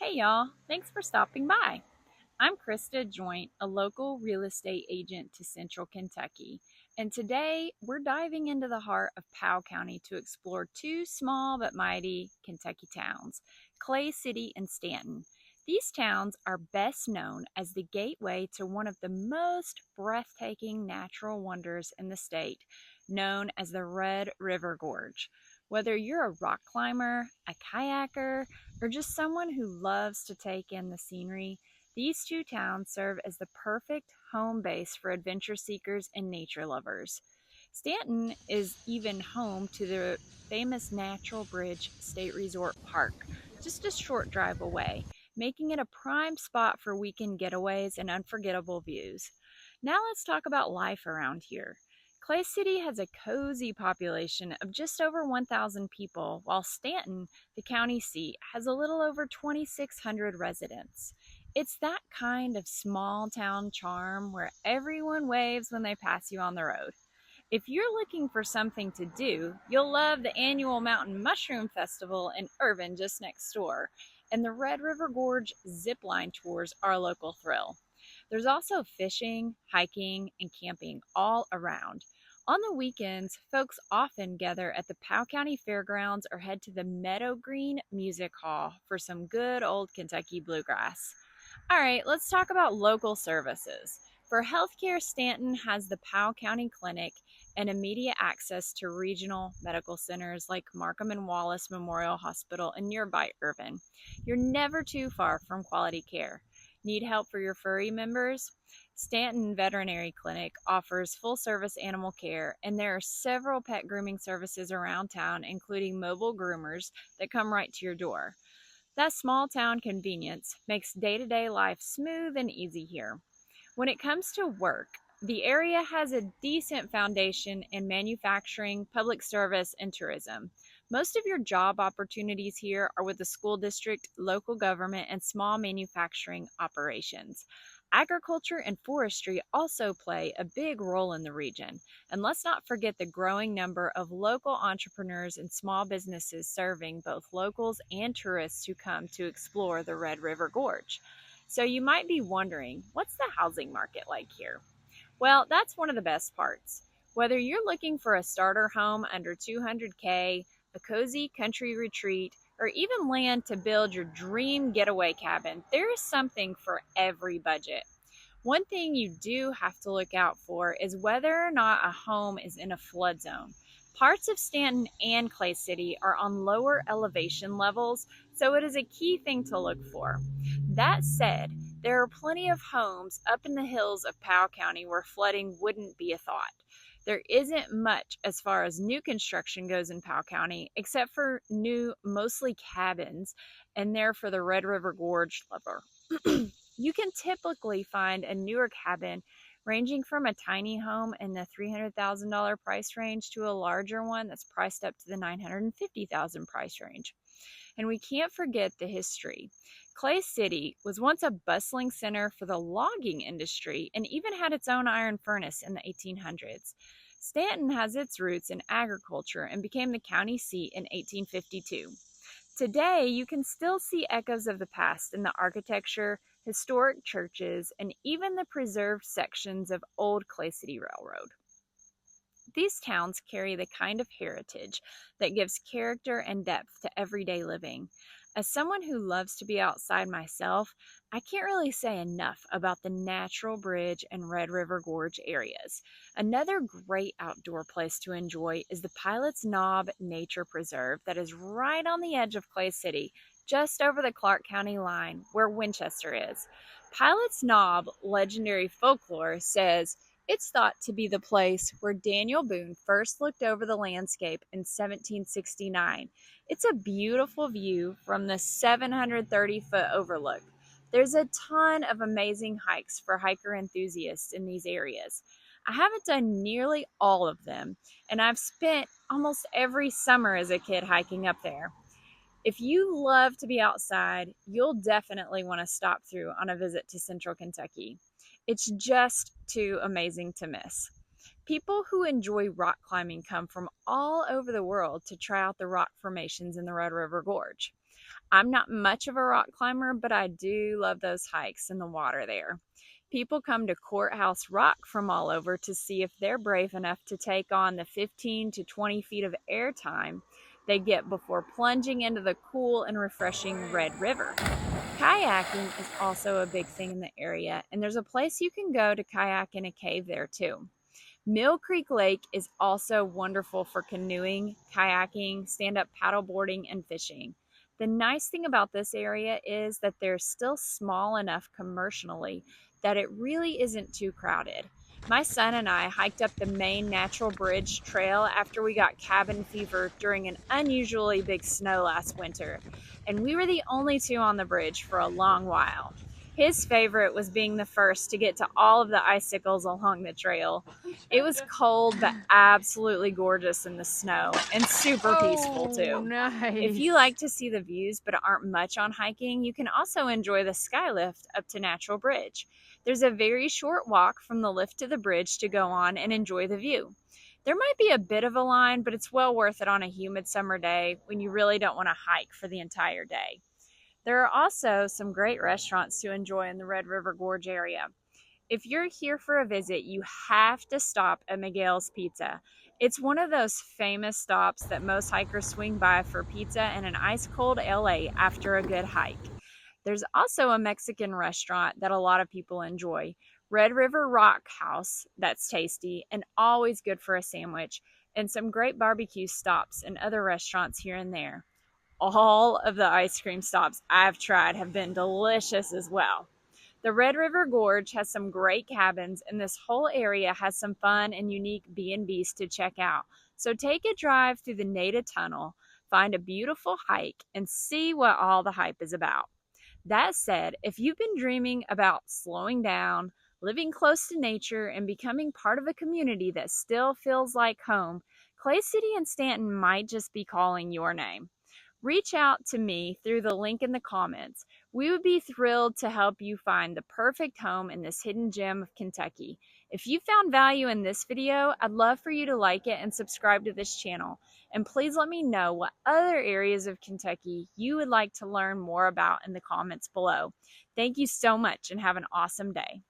Hey y'all, thanks for stopping by. I'm Christa Joynt, a local real estate agent to Central Kentucky, and today we're diving into the heart of Powell County to explore two small but mighty Kentucky towns, Clay City and Stanton. These towns are best known as the gateway to one of the most breathtaking natural wonders in the state, known as the Red River Gorge. Whether you're a rock climber, a kayaker, or just someone who loves to take in the scenery, these two towns serve as the perfect home base for adventure seekers and nature lovers. Stanton is even home to the famous Natural Bridge State Resort Park, just a short drive away, making it a prime spot for weekend getaways and unforgettable views. Now let's talk about life around here. Clay City has a cozy population of just over 1,000 people, while Stanton, the county seat, has a little over 2,600 residents. It's that kind of small town charm where everyone waves when they pass you on the road. If you're looking for something to do, you'll love the annual Mountain Mushroom Festival in Irvin just next door, and the Red River Gorge zipline tours are a local thrill. There's also fishing, hiking, and camping all around. On the weekends, folks often gather at the Powell County Fairgrounds or head to the Meadow Green Music Hall for some good old Kentucky bluegrass. All right, let's talk about local services. For healthcare, Stanton has the Powell County Clinic and immediate access to regional medical centers like Markham and Wallace Memorial Hospital in nearby Irvin. You're never too far from quality care. Need help for your furry members? Stanton Veterinary Clinic offers full service animal care, and there are several pet grooming services around town, including mobile groomers that come right to your door. That small town convenience makes day to day life smooth and easy here. When it comes to work, the area has a decent foundation in manufacturing, public service, and tourism. Most of your job opportunities here are with the school district, local government, and small manufacturing operations. Agriculture and forestry also play a big role in the region. And let's not forget the growing number of local entrepreneurs and small businesses serving both locals and tourists who come to explore the Red River Gorge. So you might be wondering, what's the housing market like here? Well, that's one of the best parts. Whether you're looking for a starter home under 200K, a cozy country retreat, or even land to build your dream getaway cabin, there is something for every budget. One thing you do have to look out for is whether or not a home is in a flood zone. Parts of Stanton and Clay City are on lower elevation levels, so it is a key thing to look for. That said, there are plenty of homes up in the hills of Powell County where flooding wouldn't be a thought. There isn't much as far as new construction goes in Powell County, except for new, mostly cabins, and they're for the Red River Gorge lover. You can typically find a newer cabin ranging from a tiny home in the $300,000 price range to a larger one that's priced up to the $950,000 price range. And we can't forget the history. Clay City was once a bustling center for the logging industry and even had its own iron furnace in the 1800s. Stanton has its roots in agriculture and became the county seat in 1852. Today, you can still see echoes of the past in the architecture, historic churches, and even the preserved sections of old Clay City Railroad. These towns carry the kind of heritage that gives character and depth to everyday living. As someone who loves to be outside myself, I can't really say enough about the Natural Bridge and Red River Gorge areas. Another great outdoor place to enjoy is the Pilot's Knob Nature Preserve that is right on the edge of Clay City, just over the Clark County line where Winchester is. Pilot's Knob legendary folklore says it's thought to be the place where Daniel Boone first looked over the landscape in 1769. It's a beautiful view from the 730-foot overlook. There's a ton of amazing hikes for hiker enthusiasts in these areas. I haven't done nearly all of them, and I've spent almost every summer as a kid hiking up there. If you love to be outside, you'll definitely want to stop through on a visit to Central Kentucky. It's just too amazing to miss. People who enjoy rock climbing come from all over the world to try out the rock formations in the Red River Gorge. I'm not much of a rock climber, but I do love those hikes in the water there. People come to Courthouse Rock from all over to see if they're brave enough to take on the 15 to 20 feet of airtime they get before plunging into the cool and refreshing Red River. Kayaking is also a big thing in the area, and there's a place you can go to kayak in a cave there too. Mill Creek Lake is also wonderful for canoeing, kayaking, stand-up paddleboarding, and fishing. The nice thing about this area is that they're still small enough commercially that it really isn't too crowded. My son and I hiked up the main natural bridge trail after we got cabin fever during an unusually big snow last winter, and we were the only two on the bridge for a long while. His favorite was being the first to get to all of the icicles along the trail. It was cold, but absolutely gorgeous in the snow and super peaceful too. Nice. If you like to see the views but aren't much on hiking, you can also enjoy the sky lift up to Natural Bridge. There's a very short walk from the lift to the bridge to go on and enjoy the view. There might be a bit of a line, but it's well worth it on a humid summer day when you really don't want to hike for the entire day. There are also some great restaurants to enjoy in the Red River Gorge area. If you're here for a visit, you have to stop at Miguel's Pizza. It's one of those famous stops that most hikers swing by for pizza and an ice-cold LA after a good hike. There's also a Mexican restaurant that a lot of people enjoy, Red River Rock House, that's tasty and always good for a sandwich, and some great barbecue stops and other restaurants here and there. All of the ice cream stops I've tried have been delicious as well. The Red River Gorge has some great cabins, and this whole area has some fun and unique B&Bs to check out. So take a drive through the Nada Tunnel, find a beautiful hike, and see what all the hype is about. That said, if you've been dreaming about slowing down, living close to nature, and becoming part of a community that still feels like home, Clay City and Stanton might just be calling your name. Reach out to me through the link in the comments. We would be thrilled to help you find the perfect home in this hidden gem of Kentucky. If you found value in this video, I'd love for you to like it and subscribe to this channel. And please let me know what other areas of Kentucky you would like to learn more about in the comments below. Thank you so much and have an awesome day.